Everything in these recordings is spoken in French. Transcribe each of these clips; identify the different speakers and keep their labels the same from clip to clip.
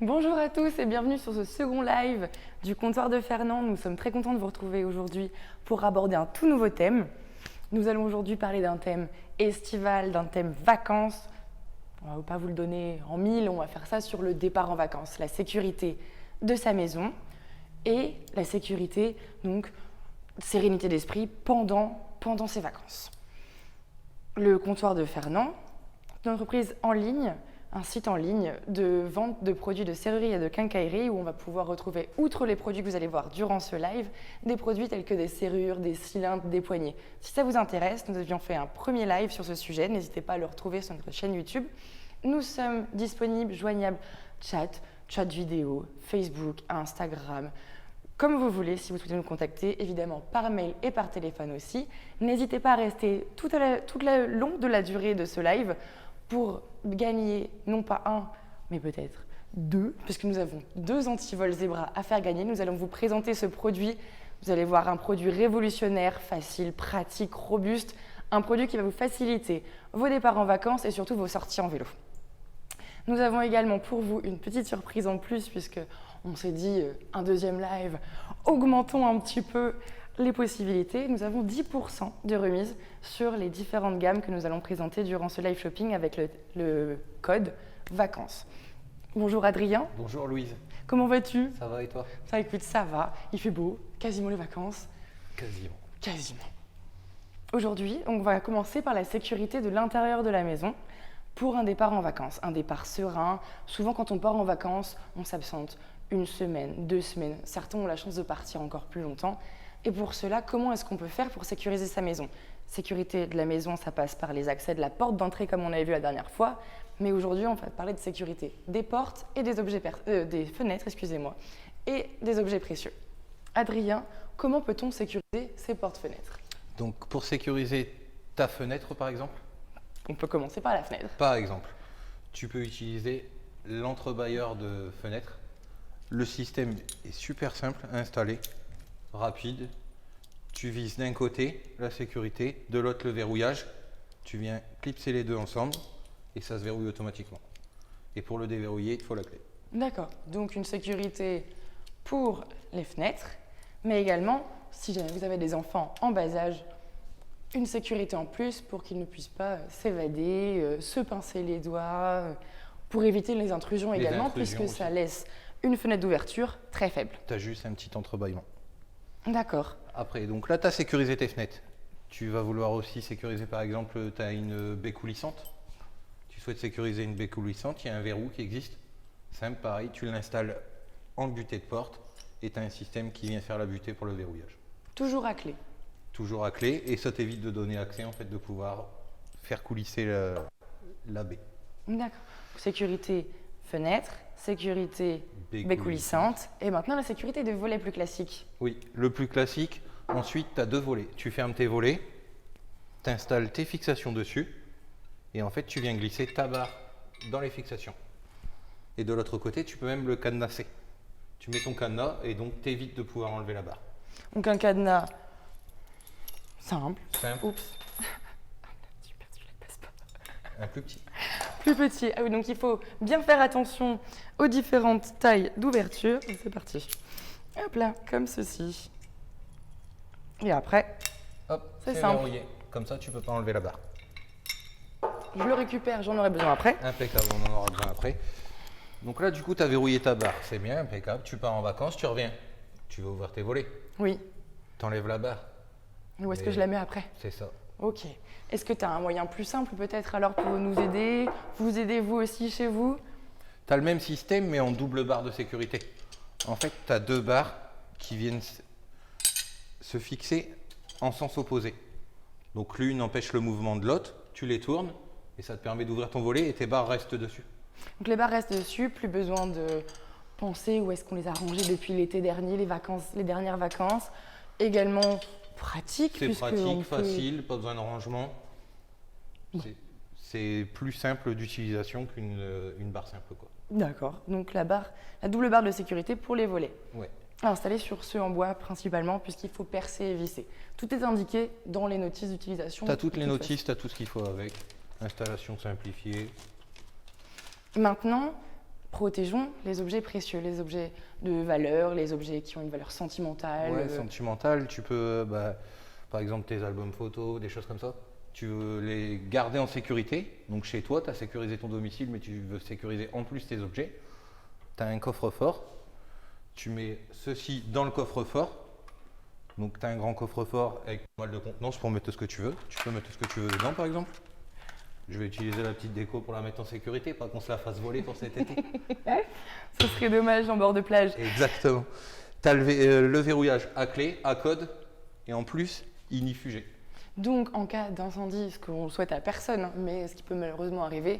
Speaker 1: Bonjour à tous et bienvenue sur ce second live du comptoir de Fernand. Nous sommes très contents de vous retrouver aujourd'hui pour aborder un tout nouveau thème. Nous allons aujourd'hui parler d'un thème estival, d'un thème vacances. On ne va pas vous le donner en mille, on va faire ça sur le départ en vacances, la sécurité de sa maison et la sécurité, donc sérénité d'esprit pendant ses vacances. Le comptoir de Fernand, une entreprise en ligne, un site en ligne de vente de produits de serrurerie et de quincaillerie où on va pouvoir retrouver, outre les produits que vous allez voir durant ce live, des produits tels que des serrures, des cylindres, des poignées. Si ça vous intéresse, nous avions fait un premier live sur ce sujet, n'hésitez pas à le retrouver sur notre chaîne YouTube. Nous sommes disponibles, joignables, chat vidéo, Facebook, Instagram, comme vous voulez, si vous souhaitez nous contacter, évidemment par mail et par téléphone aussi. N'hésitez pas à rester tout le long de la durée de ce live pour gagner non pas un, mais peut-être deux, puisque nous avons deux antivols Zebra à faire gagner. Nous allons vous présenter ce produit. Vous allez voir un produit révolutionnaire, facile, pratique, robuste, un produit qui va vous faciliter vos départs en vacances et surtout vos sorties en vélo. Nous avons également pour vous une petite surprise en plus, puisque on s'est dit un deuxième live, augmentons un petit peu les possibilités. Nous avons 10% de remise sur les différentes gammes que nous allons présenter durant ce live shopping avec le code vacances. Bonjour Adrien.
Speaker 2: Bonjour Louise.
Speaker 1: Comment vas-tu?
Speaker 2: Ça va et toi?
Speaker 1: Ça, écoute, ça va. Il fait beau, quasiment les vacances.
Speaker 2: Quasiment.
Speaker 1: Aujourd'hui, on va commencer par la sécurité de l'intérieur de la maison pour un départ en vacances. Un départ serein. Souvent, quand on part en vacances, on s'absente une semaine, 2 semaines. Certains ont la chance de partir encore plus longtemps. Et pour cela, comment est-ce qu'on peut faire pour sécuriser sa maison? Sécurité de la maison, ça passe par les accès de la porte d'entrée comme on avait vu la dernière fois. Mais aujourd'hui, on va parler de sécurité des portes et des fenêtres, et des objets précieux. Adrien, comment peut-on sécuriser ces portes-fenêtres?
Speaker 2: Donc pour sécuriser ta fenêtre par exemple?
Speaker 1: On peut commencer par la fenêtre.
Speaker 2: Par exemple, tu peux utiliser l'entrebâilleur de fenêtre. Le système est super simple à installer, rapide. Tu vises d'un côté la sécurité, de l'autre le verrouillage. Tu viens clipser les deux ensemble et ça se verrouille automatiquement. Et pour le déverrouiller, il te faut la clé.
Speaker 1: D'accord, donc une sécurité pour les fenêtres, mais également, si jamais vous avez des enfants en bas âge, une sécurité en plus pour qu'ils ne puissent pas s'évader, se pincer les doigts, pour éviter les intrusions également, puisque ça laisse une fenêtre d'ouverture très faible.
Speaker 2: Tu as juste un petit entrebâillement.
Speaker 1: D'accord.
Speaker 2: Après, donc là, tu as sécurisé tes fenêtres. Tu vas vouloir aussi sécuriser, par exemple, tu as une baie coulissante. Tu souhaites sécuriser une baie coulissante, il y a un verrou qui existe. Simple, pareil, tu l'installes en butée de porte et tu as un système qui vient faire la butée pour le verrouillage.
Speaker 1: Toujours à clé.
Speaker 2: Toujours à clé et ça t'évite de donner accès, en fait, de pouvoir faire coulisser la baie.
Speaker 1: D'accord. Sécurité fenêtre, sécurité baie coulissante et maintenant la sécurité de volets plus classiques.
Speaker 2: Oui, le plus classique. Ensuite, tu as 2 volets. Tu fermes tes volets, tu installes tes fixations dessus et en fait, tu viens glisser ta barre dans les fixations. Et de l'autre côté, tu peux même le cadenasser. Tu mets ton cadenas et donc tu évites de pouvoir enlever la barre.
Speaker 1: Donc un cadenas simple.
Speaker 2: Oups.
Speaker 1: Super, tu ne passes pas.
Speaker 2: Un plus petit.
Speaker 1: Plus petit. Ah oui, donc il faut bien faire attention aux différentes tailles d'ouverture. C'est parti. Hop là, comme ceci. Et après,
Speaker 2: hop,
Speaker 1: c'est simple.
Speaker 2: Verrouillé. Comme ça, tu ne peux pas enlever la barre.
Speaker 1: Je le récupère, j'en aurai besoin après.
Speaker 2: Impeccable, on en aura besoin après. Donc là, du coup, tu as verrouillé ta barre. C'est bien, impeccable. Tu pars en vacances, tu reviens. Tu vas ouvrir tes volets.
Speaker 1: Oui.
Speaker 2: Tu enlèves la barre.
Speaker 1: Où est-ce que je la mets après?
Speaker 2: C'est ça.
Speaker 1: Ok. Est-ce que tu as un moyen plus simple peut-être alors pour nous aider? Vous aidez vous aussi chez vous?
Speaker 2: Tu as le même système mais en double barre de sécurité. En fait, tu as 2 barres qui viennent se fixer en sens opposé. Donc l'une empêche le mouvement de l'autre, tu les tournes et ça te permet d'ouvrir ton volet et tes barres restent dessus.
Speaker 1: Donc les barres restent dessus, plus besoin de penser où est-ce qu'on les a rangées depuis l'été dernier, les dernières vacances. Également pratique.
Speaker 2: C'est pratique, facile, pas besoin de rangement. C'est plus simple d'utilisation qu'une barre simple, quoi.
Speaker 1: D'accord. Donc la double barre de sécurité pour les volets.
Speaker 2: Ouais.
Speaker 1: Installée sur ceux en bois principalement, puisqu'il faut percer et visser. Tout est indiqué dans les notices d'utilisation.
Speaker 2: Tu as toutes les notices, tu as tout ce qu'il faut avec. Installation simplifiée.
Speaker 1: Maintenant, Protégeons les objets précieux, les objets de valeur, les objets qui ont une valeur sentimentale.
Speaker 2: Ouais, sentimental, tu peux, par exemple, tes albums photos, des choses comme ça, tu veux les garder en sécurité. Donc chez toi, tu as sécurisé ton domicile, mais tu veux sécuriser en plus tes objets. Tu as un coffre-fort. Tu mets ceci dans le coffre-fort. Donc tu as un grand coffre-fort avec pas mal de contenance pour mettre ce que tu veux. Tu peux mettre ce que tu veux dedans, par exemple. Je vais utiliser la petite déco pour la mettre en sécurité, pas qu'on se la fasse voler pour cet été.
Speaker 1: Ce serait dommage en bord de plage.
Speaker 2: Exactement. Tu as le verrouillage à clé, à code, et en plus, inifugé.
Speaker 1: Donc, en cas d'incendie, ce qu'on souhaite à personne, mais ce qui peut malheureusement arriver,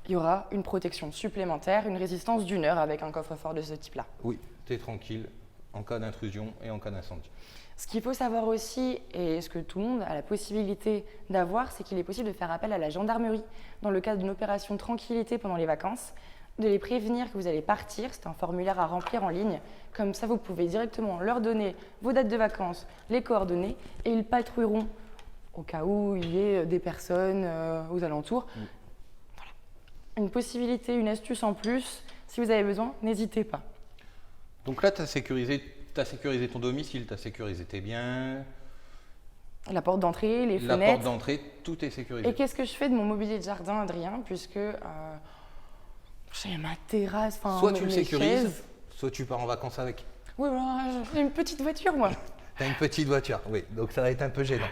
Speaker 1: il y aura une protection supplémentaire, une résistance d'1 heure avec un coffre-fort de ce type-là.
Speaker 2: Oui, tu es tranquille en cas d'intrusion et en cas d'incendie.
Speaker 1: Ce qu'il faut savoir aussi, et ce que tout le monde a la possibilité d'avoir, c'est qu'il est possible de faire appel à la gendarmerie dans le cadre d'une opération de tranquillité pendant les vacances, de les prévenir que vous allez partir. C'est un formulaire à remplir en ligne. Comme ça, vous pouvez directement leur donner vos dates de vacances, les coordonnées, et ils patrouilleront au cas où il y ait des personnes aux alentours. Voilà. Une possibilité, une astuce en plus. Si vous avez besoin, n'hésitez pas.
Speaker 2: Donc là, tu as sécurisé ton domicile, tu as sécurisé tes biens.
Speaker 1: La porte d'entrée, les fenêtres.
Speaker 2: La porte d'entrée, tout est sécurisé.
Speaker 1: Et qu'est-ce que je fais de mon mobilier de jardin, Adrien, puisque j'ai ma terrasse,
Speaker 2: soit tu le sécurises,
Speaker 1: chaises.
Speaker 2: soit tu pars en vacances avec.
Speaker 1: Oui, voilà, j'ai une petite voiture, moi.
Speaker 2: Tu as une petite voiture, oui, donc ça va être un peu gênant.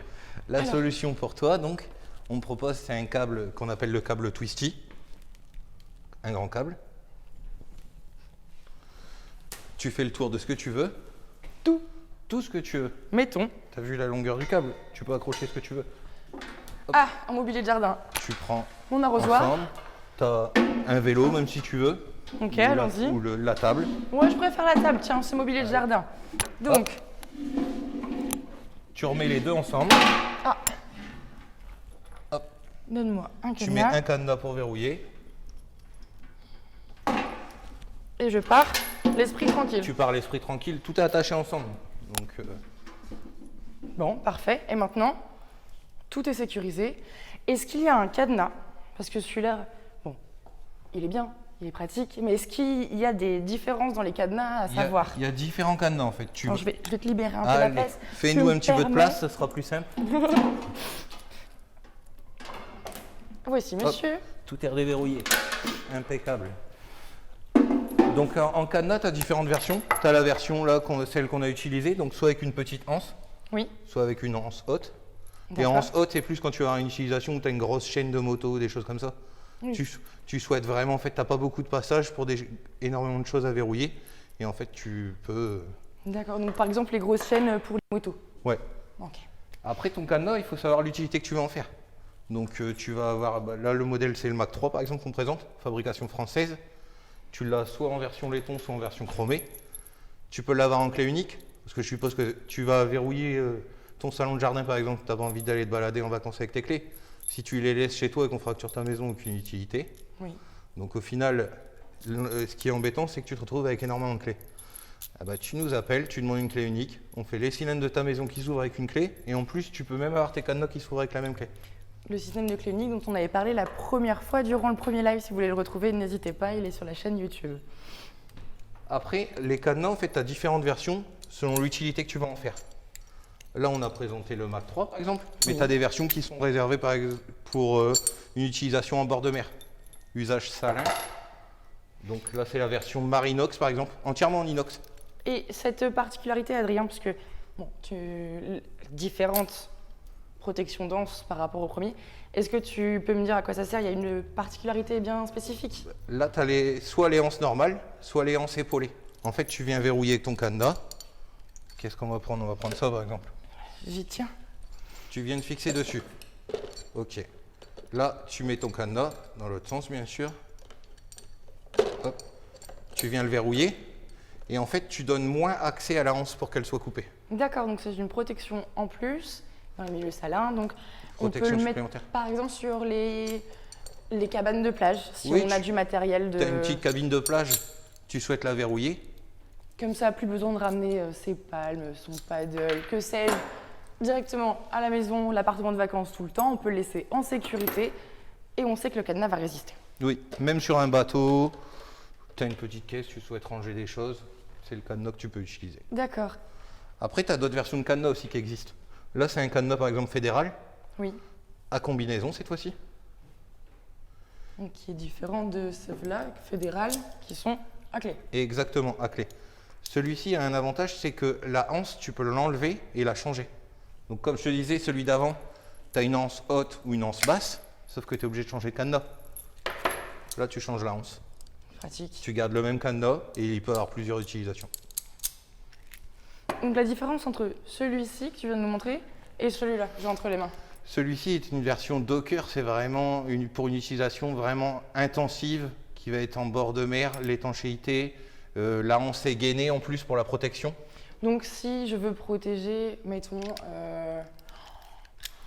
Speaker 2: La solution pour toi, donc, on me propose, c'est un câble qu'on appelle le câble Twisty. Un grand câble. Tu fais le tour de ce que tu veux. Tout ce que tu veux.
Speaker 1: Mettons.
Speaker 2: Tu as vu la longueur du câble, tu peux accrocher ce que tu veux. Hop.
Speaker 1: Ah, un mobilier de jardin.
Speaker 2: Tu prends
Speaker 1: mon arrosoir.
Speaker 2: Ensemble. Tu as un vélo, même si tu veux.
Speaker 1: Ok, allons-y.
Speaker 2: Ou la table.
Speaker 1: Ouais, je préfère la table, tiens, ce mobilier de jardin. Donc.
Speaker 2: Tu remets les deux ensemble.
Speaker 1: Ah.
Speaker 2: Hop.
Speaker 1: Donne-moi un cadenas.
Speaker 2: Tu mets un cadenas pour verrouiller.
Speaker 1: Et je pars l'esprit tranquille.
Speaker 2: Tu pars l'esprit tranquille, tout est attaché ensemble. Donc,
Speaker 1: Bon, parfait. Et maintenant, tout est sécurisé. Est-ce qu'il y a un cadenas? Parce que celui-là, bon, il est bien, il est pratique, mais est-ce qu'il y a des différences dans les cadenas à savoir?
Speaker 2: Il y a différents cadenas en fait.
Speaker 1: Alors, je vais te libérer un peu la place.
Speaker 2: Fais-nous un petit peu de place, ça sera plus simple.
Speaker 1: Voici, monsieur.
Speaker 2: Hop, tout est redéverrouillé. Impeccable. Donc en cadenas, tu as différentes versions. Tu as la version là, celle qu'on a utilisée, donc soit avec une petite anse,
Speaker 1: oui,
Speaker 2: soit avec une anse haute. Et anse haute, c'est plus quand tu as une utilisation où tu as une grosse chaîne de moto, des choses comme ça. Oui. Tu souhaites vraiment, en fait, tu n'as pas beaucoup de passages pour énormément de choses à verrouiller. Et en fait, tu peux.
Speaker 1: D'accord, donc par exemple les grosses chaînes pour les motos.
Speaker 2: Ouais.
Speaker 1: Ok.
Speaker 2: Après ton cadenas, il faut savoir l'utilité que tu veux en faire. Donc tu vas avoir, là le modèle c'est le Mac 3 par exemple qu'on présente, fabrication française. Tu l'as soit en version laiton, soit en version chromée. Tu peux l'avoir en clé unique, parce que je suppose que tu vas verrouiller ton salon de jardin par exemple, tu n'as pas envie d'aller te balader en vacances avec tes clés. Si tu les laisses chez toi et qu'on fracture ta maison, aucune utilité.
Speaker 1: Oui.
Speaker 2: Donc au final, ce qui est embêtant, c'est que tu te retrouves avec énormément de clés. Ah bah, tu nous appelles, tu demandes une clé unique, on fait les cylindres de ta maison qui s'ouvrent avec une clé, et en plus tu peux même avoir tes cadenas qui s'ouvrent avec la même clé.
Speaker 1: Le système de clé unique dont on avait parlé la première fois durant le premier live, si vous voulez le retrouver, n'hésitez pas, il est sur la chaîne YouTube.
Speaker 2: Après, les cadenas, en fait, tu as différentes versions selon l'utilité que tu vas en faire. Là, on a présenté le Mac 3 par exemple, mais tu as des versions qui sont réservées par exemple, pour une utilisation en bord de mer, usage salin. Donc là, c'est la version Marinox par exemple, entièrement en inox.
Speaker 1: Et cette particularité, Adrien, puisque bon, différentes protections denses par rapport au premier, est-ce que tu peux me dire à quoi ça sert? Il y a une particularité bien spécifique?
Speaker 2: Là, tu as soit les anses normales, soit les anses épaulées. En fait, tu viens verrouiller avec ton cadenas. Qu'est-ce qu'on va prendre? On va prendre ça par exemple.
Speaker 1: J'y tiens.
Speaker 2: Tu viens de fixer dessus. Ok. Là, tu mets ton cadenas dans l'autre sens, bien sûr. Hop. Tu viens le verrouiller. Et en fait, tu donnes moins accès à la anse pour qu'elle soit coupée. D'accord,
Speaker 1: donc c'est une protection en plus dans le milieu salin. Donc
Speaker 2: protection
Speaker 1: on peut le mettre par exemple sur les cabanes de plage, si oui, on a du matériel de...
Speaker 2: Tu as une petite cabine de plage, tu souhaites la verrouiller.
Speaker 1: Comme ça, plus besoin de ramener ses palmes, son paddle, que sais-je, directement à la maison, l'appartement de vacances tout le temps. On peut le laisser en sécurité et on sait que le cadenas va résister.
Speaker 2: Oui, même sur un bateau, tu as une petite caisse, tu souhaites ranger des choses, c'est le cadenas que tu peux utiliser.
Speaker 1: D'accord.
Speaker 2: Après, tu as d'autres versions de cadenas aussi qui existent. Là, c'est un cadenas par exemple fédéral,
Speaker 1: Oui.
Speaker 2: à combinaison cette fois-ci.
Speaker 1: Donc, qui est différent de ceux-là, fédérales, qui sont à clé.
Speaker 2: Exactement, à clé. Celui-ci a un avantage, c'est que la anse, tu peux l'enlever et la changer. Donc comme je te disais, celui d'avant, tu as une anse haute ou une anse basse, sauf que tu es obligé de changer de cadenas. Là, tu changes la anse.
Speaker 1: Pratique.
Speaker 2: Tu gardes le même cadenas et il peut avoir plusieurs utilisations.
Speaker 1: Donc la différence entre celui-ci que tu viens de nous montrer et celui-là, que j'ai entre les mains.
Speaker 2: Celui-ci est une version Docker, c'est vraiment pour une utilisation vraiment intensive qui va être en bord de mer, l'étanchéité, la anse est gainée en plus pour la protection.
Speaker 1: Donc si je veux protéger, mettons,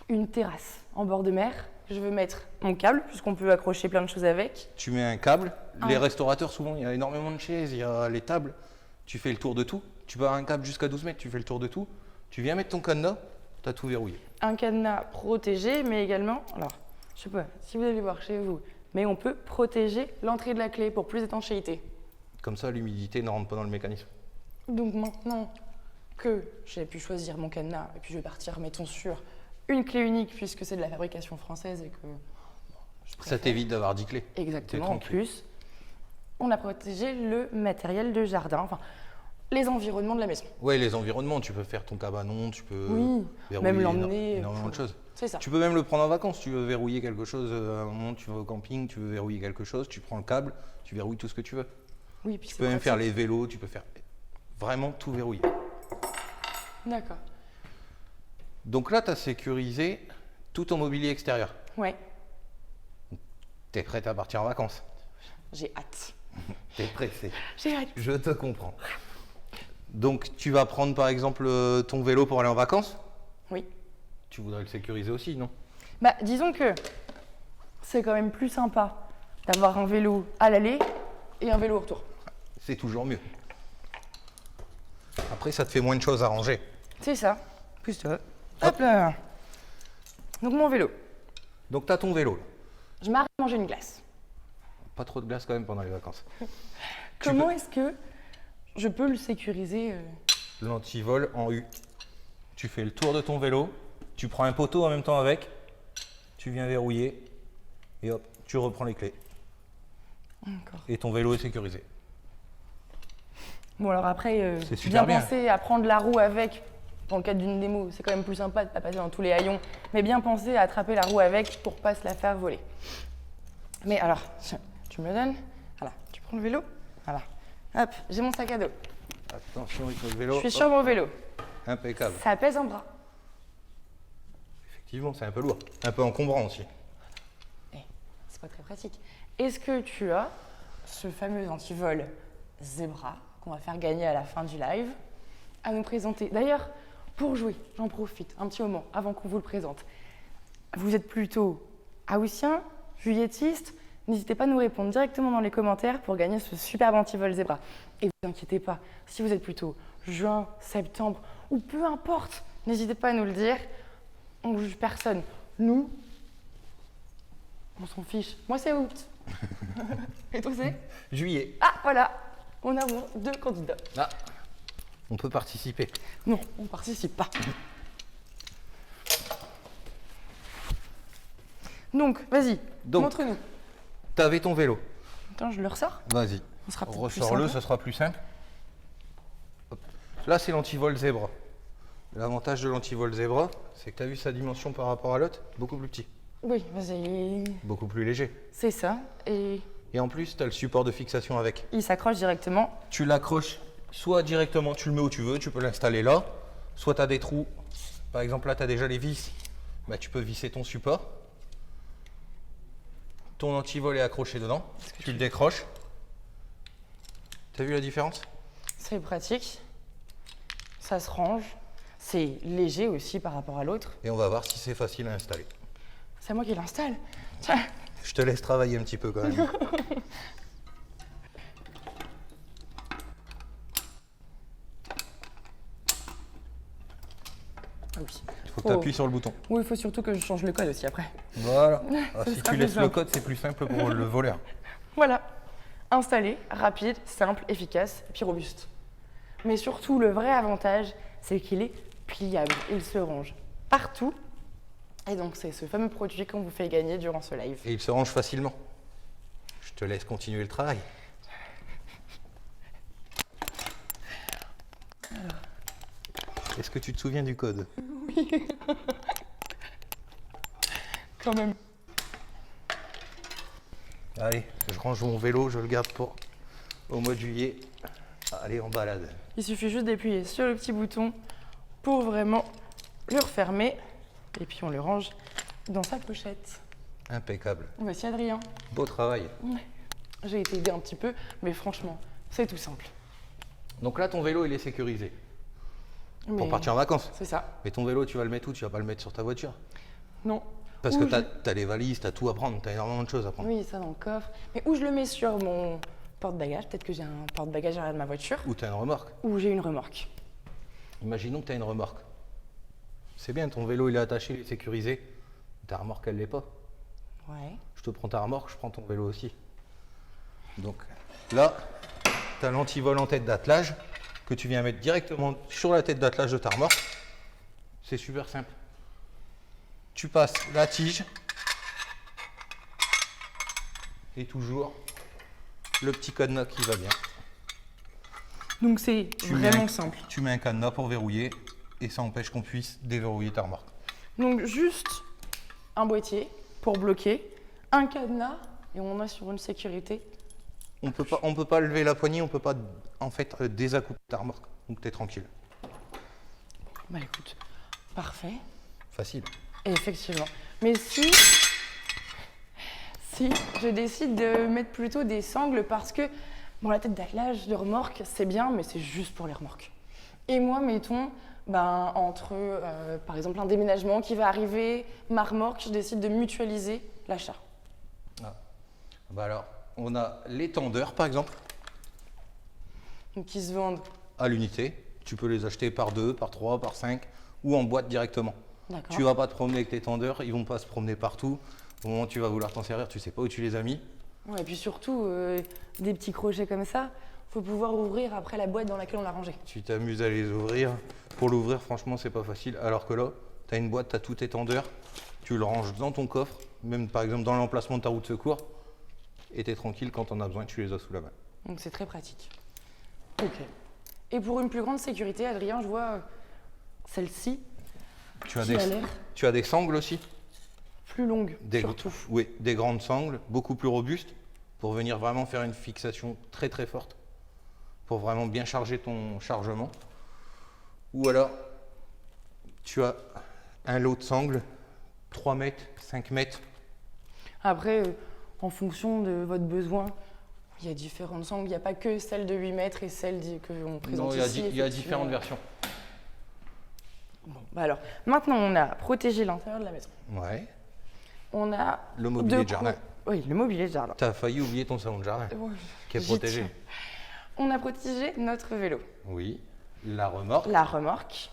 Speaker 1: une terrasse en bord de mer, je veux mettre mon câble, puisqu'on peut accrocher plein de choses avec.
Speaker 2: Tu mets un câble, les restaurateurs souvent, il y a énormément de chaises, il y a les tables, tu fais le tour de tout. Tu peux avoir un câble jusqu'à 12 mètres, tu fais le tour de tout, tu viens mettre ton cadenas, tu as tout verrouillé.
Speaker 1: Un cadenas protégé, mais également, alors, je sais pas si vous allez voir chez vous, mais on peut protéger l'entrée de la clé pour plus d'étanchéité.
Speaker 2: Comme ça, l'humidité ne rentre pas dans le mécanisme.
Speaker 1: Donc maintenant que j'ai pu choisir mon cadenas, et puis je vais partir, mettons, sur une clé unique, puisque c'est de la fabrication française et que je
Speaker 2: Ça
Speaker 1: préfère.
Speaker 2: t'évite d'avoir 10 clés.
Speaker 1: Exactement,
Speaker 2: T'es
Speaker 1: en
Speaker 2: tranquille.
Speaker 1: plus, on a protégé le matériel de jardin, enfin, les environnements de la maison.
Speaker 2: Ouais, les environnements, tu peux faire ton cabanon, tu peux
Speaker 1: Oui,
Speaker 2: verrouiller
Speaker 1: même l'emmener.
Speaker 2: énormément de choses.
Speaker 1: C'est ça.
Speaker 2: Tu peux même le prendre en vacances, tu veux verrouiller quelque chose, à un moment tu vas au camping, tu veux verrouiller quelque chose, tu prends le câble, tu verrouilles tout ce que tu veux.
Speaker 1: Oui, puis
Speaker 2: Tu
Speaker 1: c'est
Speaker 2: peux même faire
Speaker 1: pratique.
Speaker 2: les vélos, tu peux faire vraiment tout verrouiller.
Speaker 1: D'accord.
Speaker 2: Donc là, tu as sécurisé tout ton mobilier extérieur.
Speaker 1: Ouais,
Speaker 2: Tu es prête à partir en vacances.
Speaker 1: j'ai hâte.
Speaker 2: Tu es pressé.
Speaker 1: J'ai hâte.
Speaker 2: Je te comprends. Donc tu vas prendre par exemple ton vélo pour aller en vacances.
Speaker 1: Oui.
Speaker 2: Tu voudrais le sécuriser aussi, non?
Speaker 1: Bah, disons que c'est quand même plus sympa d'avoir un vélo à l'aller et un vélo au retour.
Speaker 2: C'est toujours mieux. Après, ça te fait moins de choses à ranger.
Speaker 1: C'est ça. Plus ça. Hop là. Donc mon vélo.
Speaker 2: Donc tu as ton vélo.
Speaker 1: Je m'arrête manger une glace.
Speaker 2: Pas trop de glace quand même pendant les vacances.
Speaker 1: Comment est-ce que je peux le sécuriser
Speaker 2: L'antivol en U. Tu fais le tour de ton vélo, tu prends un poteau en même temps avec, tu viens verrouiller et hop, tu reprends les clés.
Speaker 1: D'accord.
Speaker 2: Et ton vélo est sécurisé.
Speaker 1: Bon alors après,
Speaker 2: C'est super bien.
Speaker 1: penser à prendre la roue avec, dans le cadre d'une démo, c'est quand même plus sympa de ne pas passer dans tous les haillons, mais bien penser à attraper la roue avec pour pas se la faire voler. Mais alors, tiens, tu me le donnes, voilà, tu prends le vélo, voilà, hop, j'ai mon sac à dos,
Speaker 2: Attention avec le vélo.
Speaker 1: je suis
Speaker 2: hop,
Speaker 1: sur mon vélo,
Speaker 2: impeccable.
Speaker 1: ça pèse un bras.
Speaker 2: Effectivement, c'est un peu lourd. Un peu encombrant aussi.
Speaker 1: Eh, c'est pas très pratique. Est-ce que tu as ce fameux antivol Zebra qu'on va faire gagner à la fin du live à nous présenter? D'ailleurs, pour jouer, j'en profite un petit moment avant qu'on vous le présente. Vous êtes plutôt haussien, juillettiste? N'hésitez pas à nous répondre directement dans les commentaires pour gagner ce superbe antivol Zebra. Et ne vous inquiétez pas, si vous êtes plutôt juin, septembre ou peu importe, n'hésitez pas à nous le dire. On ne juge personne. Nous, on s'en fiche. Moi, c'est août. Et toi, c'est?
Speaker 2: Juillet.
Speaker 1: Ah, voilà. On a deux candidats.
Speaker 2: Ah, on peut participer.
Speaker 1: Non, on ne participe pas. Donc, vas-y,
Speaker 2: Donc.
Speaker 1: montre-nous.
Speaker 2: Tu avais ton vélo.
Speaker 1: Attends, je le ressors.
Speaker 2: Vas-y.
Speaker 1: On sera peut-être plus
Speaker 2: Ressors-le,
Speaker 1: sympa.
Speaker 2: ce sera plus simple. Hop. Là, c'est l'antivol Zebra. L'avantage de l'antivol Zebra, c'est que tu as vu sa dimension par rapport à l'autre, beaucoup plus petit,
Speaker 1: Oui, vas-y.
Speaker 2: beaucoup plus léger.
Speaker 1: C'est ça. Et
Speaker 2: Et en plus, tu as le support de fixation avec.
Speaker 1: il s'accroche directement.
Speaker 2: Tu l'accroches soit directement, tu le mets où tu veux, tu peux l'installer là, soit tu as des trous. Par exemple, là, tu as déjà les vis, bah, tu peux visser ton support. Ton antivol est accroché dedans, tu le décroches. Tu as vu la différence?
Speaker 1: C'est pratique. Ça se range. C'est léger aussi par rapport à l'autre.
Speaker 2: Et on va voir si c'est facile à installer.
Speaker 1: C'est moi qui l'installe. Tiens.
Speaker 2: Je te laisse travailler un petit peu quand même.
Speaker 1: Ah oui.
Speaker 2: Il faut que tu appuies sur le bouton.
Speaker 1: Oui, il faut surtout que je change le code aussi après.
Speaker 2: Voilà. Ah,
Speaker 1: Ce
Speaker 2: si
Speaker 1: sera
Speaker 2: tu
Speaker 1: plus
Speaker 2: laisses le
Speaker 1: simple.
Speaker 2: code, c'est plus simple pour le voleur.
Speaker 1: Voilà. Installé, rapide, simple, efficace et puis robuste. Mais surtout, le vrai avantage, c'est qu'il est pliable. Il se range partout. Et donc, c'est ce fameux produit qu'on vous fait gagner durant ce live.
Speaker 2: Et il se range facilement. Je te laisse continuer le travail. Est-ce que tu te souviens du code?
Speaker 1: Oui. Quand même.
Speaker 2: Allez, je range mon vélo, je le garde pour au mois de juillet. Allez, en balade.
Speaker 1: Il suffit juste d'appuyer sur le petit bouton pour vraiment le refermer. Et puis on le range dans sa pochette.
Speaker 2: Impeccable.
Speaker 1: Voici Adrien.
Speaker 2: Beau travail.
Speaker 1: Ouais. J'ai été aidée un petit peu, mais franchement, c'est tout simple.
Speaker 2: Donc là, ton vélo, il est sécurisé
Speaker 1: Mais
Speaker 2: pour partir en vacances.
Speaker 1: c'est ça.
Speaker 2: Mais ton vélo, tu vas le mettre où? Tu vas pas le mettre sur ta voiture?
Speaker 1: Non.
Speaker 2: Parce
Speaker 1: Où
Speaker 2: que
Speaker 1: je-
Speaker 2: tu as les valises, tu as tout à prendre, tu as énormément de choses à prendre.
Speaker 1: Oui, ça dans le coffre. Mais où je le mets sur mon porte-bagages, peut-être que j'ai un porte-bagages arrière de ma voiture,
Speaker 2: Ou tu as une remorque.
Speaker 1: ou j'ai une remorque.
Speaker 2: Imaginons que tu as une remorque. C'est bien, ton vélo, il est attaché, il est sécurisé. Ta remorque, elle l'est pas.
Speaker 1: Ouais.
Speaker 2: Je te prends ta remorque, je prends ton vélo aussi. Donc là, tu as l'antivol en tête d'attelage que tu viens mettre directement sur la tête d'attelage de ta remorque. C'est super simple. Tu passes la tige et toujours le petit cadenas qui va bien.
Speaker 1: Donc c'est
Speaker 2: mets
Speaker 1: vraiment
Speaker 2: un-
Speaker 1: simple.
Speaker 2: Tu mets un cadenas pour verrouiller et ça empêche qu'on puisse déverrouiller ta remorque.
Speaker 1: Donc juste un boîtier pour bloquer, un cadenas, et on est sur une sécurité.
Speaker 2: On peut pas lever la poignée, on peut pas en fait désaccouper ta remorque. Donc tu es tranquille.
Speaker 1: Bah écoute, parfait.
Speaker 2: Facile.
Speaker 1: Et effectivement. Mais si je décide de mettre plutôt des sangles parce que bon, la tête d'attelage de remorque, c'est bien, mais c'est juste pour les remorques. Et moi, mettons, ben, entre par exemple un déménagement qui va arriver, ma remorque, je décide de mutualiser l'achat.
Speaker 2: Ah. Bah alors, on a les tendeurs par exemple
Speaker 1: Donc qui se vendent.
Speaker 2: à l'unité. Tu peux les acheter par 2, par 3, par 5 ou en boîte directement.
Speaker 1: D'accord.
Speaker 2: Tu vas pas te promener avec tes tendeurs, ils vont pas se promener partout. Au moment où tu vas vouloir t'en servir, tu sais pas où tu les as mis.
Speaker 1: Ouais, et puis surtout, des petits crochets comme ça, faut pouvoir ouvrir après la boîte dans laquelle on l'a rangé.
Speaker 2: Tu t'amuses à les ouvrir. Pour l'ouvrir, franchement, c'est pas facile. Alors que là, tu as une boîte, tu as tous tes tendeurs, tu le ranges dans ton coffre, même par exemple dans l'emplacement de ta roue de secours, et tu es tranquille quand on a besoin, tu les as sous la main.
Speaker 1: Donc c'est très pratique. Ok. Et pour une plus grande sécurité, Adrien, je vois celle-ci
Speaker 2: Tu as,
Speaker 1: qui a
Speaker 2: des,
Speaker 1: l'air
Speaker 2: tu as des sangles aussi,
Speaker 1: plus longue,
Speaker 2: des,
Speaker 1: surtout.
Speaker 2: oui, des grandes sangles, beaucoup plus robustes, pour venir vraiment faire une fixation très très forte, pour vraiment bien charger ton chargement. Ou alors, tu as un lot de sangles, 3 mètres, 5 mètres.
Speaker 1: Après, en fonction de votre besoin, il y a différentes sangles. Il n'y a pas que celle de 8 mètres et celle qu'on présente
Speaker 2: Non, il y a,
Speaker 1: ici.
Speaker 2: il y a
Speaker 1: effectivement.
Speaker 2: différentes versions.
Speaker 1: Bon, bah alors, maintenant, on a protégé l'intérieur de la maison.
Speaker 2: Ouais.
Speaker 1: On a
Speaker 2: Le mobilier
Speaker 1: de
Speaker 2: de jardin.
Speaker 1: Oui, le mobilier de jardin.
Speaker 2: Tu as failli oublier ton salon de jardin,
Speaker 1: Ouais,
Speaker 2: qui est
Speaker 1: j'y
Speaker 2: protégé.
Speaker 1: tiens. On a protégé notre vélo.
Speaker 2: Oui. La remorque.
Speaker 1: La remorque.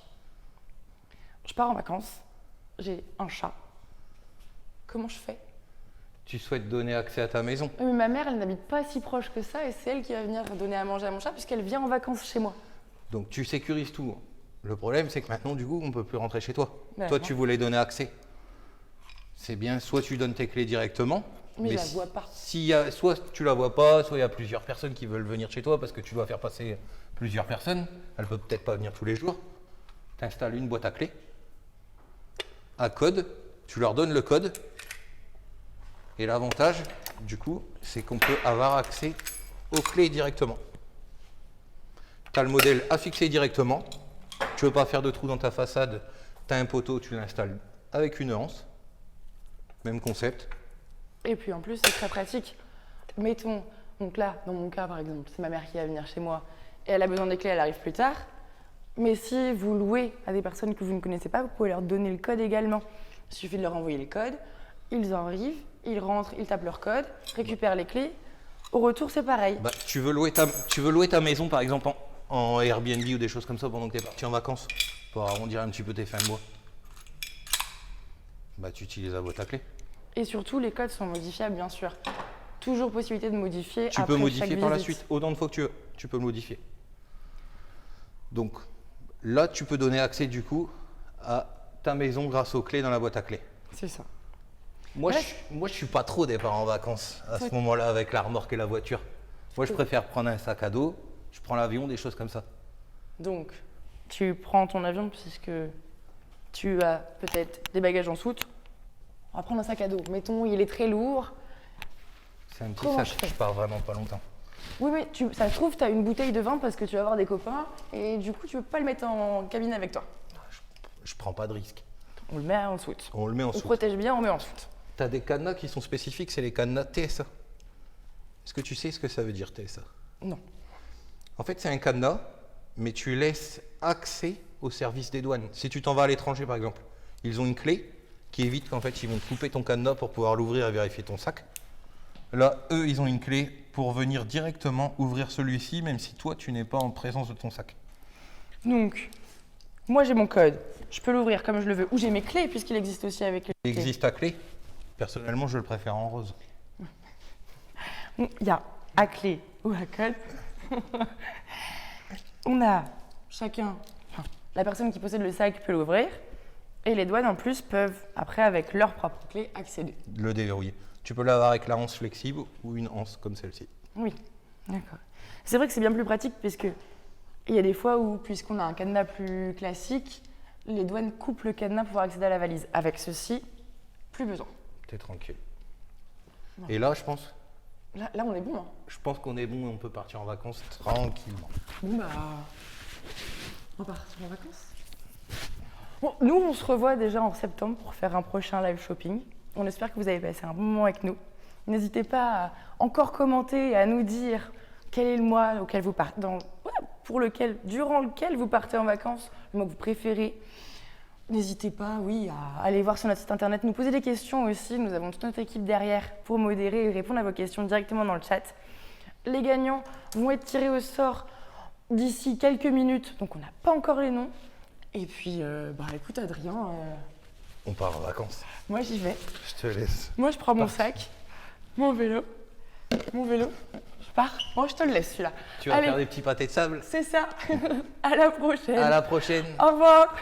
Speaker 1: Je pars en vacances. J'ai un chat. Comment je fais?
Speaker 2: Tu souhaites donner accès à ta maison.
Speaker 1: Mais ma mère, elle n'habite pas si proche que ça et c'est elle qui va venir donner à manger à mon chat puisqu'elle vient en vacances chez moi.
Speaker 2: Donc tu sécurises tout. Le problème, c'est que maintenant, du coup, on ne peut plus rentrer chez toi.
Speaker 1: Ben,
Speaker 2: Toi,
Speaker 1: non.
Speaker 2: tu voulais donner accès. C'est bien, soit tu donnes tes clés directement.
Speaker 1: Mais je la
Speaker 2: si-
Speaker 1: vois pas.
Speaker 2: Soit tu la vois pas, soit il y a plusieurs personnes qui veulent venir chez toi parce que tu dois faire passer plusieurs personnes. Elle peut peut-être pas venir tous les jours. Tu installes une boîte à clés, à code. Tu leur donnes le code. Et l'avantage, du coup, c'est qu'on peut avoir accès aux clés directement. Tu as le modèle affixé directement. Tu veux pas faire de trou dans ta façade, tu as un poteau, tu l'installes avec une anse. Même concept.
Speaker 1: Et puis en plus, c'est très pratique. Mettons, donc là, dans mon cas par exemple, c'est ma mère qui va venir chez moi et elle a besoin des clés, elle arrive plus tard. Mais si vous louez à des personnes que vous ne connaissez pas, vous pouvez leur donner le code également. Il suffit de leur envoyer les codes, ils arrivent, ils rentrent, ils tapent leur code, récupèrent les clés. Au retour, c'est pareil.
Speaker 2: Bah, tu veux louer ta maison par exemple en Airbnb ou des choses comme ça pendant que tu es parti en vacances pour arrondir un petit peu tes fins de mois. Bah, tu utilises la boîte à clés.
Speaker 1: Et surtout, les codes sont modifiables, bien sûr. toujours possibilité de modifier.
Speaker 2: Tu peux modifier par la suite autant de fois que tu veux. Tu peux le modifier. Donc là, tu peux donner accès du coup à ta maison grâce aux clés dans la boîte à clés.
Speaker 1: C'est ça.
Speaker 2: Moi, je suis pas trop départ en vacances à ce moment-là avec la remorque et la voiture. Moi, je préfère prendre un sac à dos, je prends l'avion, des choses comme ça.
Speaker 1: Donc, tu prends ton avion puisque tu as peut-être des bagages en soute. On va prendre un sac à dos. Mettons, il est très lourd.
Speaker 2: C'est un petit
Speaker 1: Comment
Speaker 2: sac,
Speaker 1: je fais
Speaker 2: je pars vraiment pas longtemps.
Speaker 1: Oui, mais ça se trouve, tu as une bouteille de vin parce que tu vas avoir des copains et du coup, tu peux pas le mettre en cabine avec toi.
Speaker 2: Je prends pas de risque.
Speaker 1: On le met en soute.
Speaker 2: On le met en
Speaker 1: On
Speaker 2: soute.
Speaker 1: protège bien, on met en soute.
Speaker 2: Tu as des cadenas qui sont spécifiques, c'est les cadenas TSA. Est-ce que tu sais ce que ça veut dire TSA?
Speaker 1: Non.
Speaker 2: En fait, c'est un cadenas, mais tu laisses accès au service des douanes. Si tu t'en vas à l'étranger, par exemple, ils ont une clé qui évite qu'en fait, ils vont te couper ton cadenas pour pouvoir l'ouvrir et vérifier ton sac. Là, eux, ils ont une clé pour venir directement ouvrir celui-ci, même si toi, tu n'es pas en présence de ton sac.
Speaker 1: Donc, moi, j'ai mon code. Je peux l'ouvrir comme je le veux. Ou j'ai mes clés, puisqu'il existe aussi avec les
Speaker 2: Il
Speaker 1: clés.
Speaker 2: existe à clé. Personnellement, je le préfère en rose.
Speaker 1: Il y a à clé ou à code. On a chacun, la personne qui possède le sac peut l'ouvrir. Et les douanes, en plus, peuvent, après, avec leur propre clé, accéder.
Speaker 2: Le déverrouiller. Tu peux l'avoir avec la anse flexible ou une anse comme celle-ci.
Speaker 1: Oui, d'accord. C'est vrai que c'est bien plus pratique puisque il y a des fois où, puisqu'on a un cadenas plus classique, les douanes coupent le cadenas pour pouvoir accéder à la valise. Avec ceci, plus besoin.
Speaker 2: T'es tranquille.
Speaker 1: Non.
Speaker 2: Et là, je pense
Speaker 1: Là on est bon. Hein.
Speaker 2: qu'on est bon et on peut partir en vacances tranquillement.
Speaker 1: Bon, bah. On va partir en vacances. Bon, nous, on se revoit déjà en septembre pour faire un prochain live shopping. On espère que vous avez passé un bon moment avec nous. N'hésitez pas à encore commenter et à nous dire quel est le mois auquel vous partez, durant lequel vous partez en vacances, le mois que vous préférez. N'hésitez pas, oui, à aller voir sur notre site internet, nous poser des questions aussi. Nous avons toute notre équipe derrière pour modérer et répondre à vos questions directement dans le chat. Les gagnants vont être tirés au sort d'ici quelques minutes, donc on n'a pas encore les noms. Et puis, écoute Adrien,
Speaker 2: On part en vacances.
Speaker 1: moi j'y vais.
Speaker 2: Je te laisse.
Speaker 1: Moi je prends mon sac, mon vélo, je pars. Moi je te le laisse celui-là.
Speaker 2: Tu vas
Speaker 1: Allez,
Speaker 2: faire des petits pâtés de sable.
Speaker 1: c'est ça. À la prochaine.
Speaker 2: À la prochaine.
Speaker 1: Au revoir.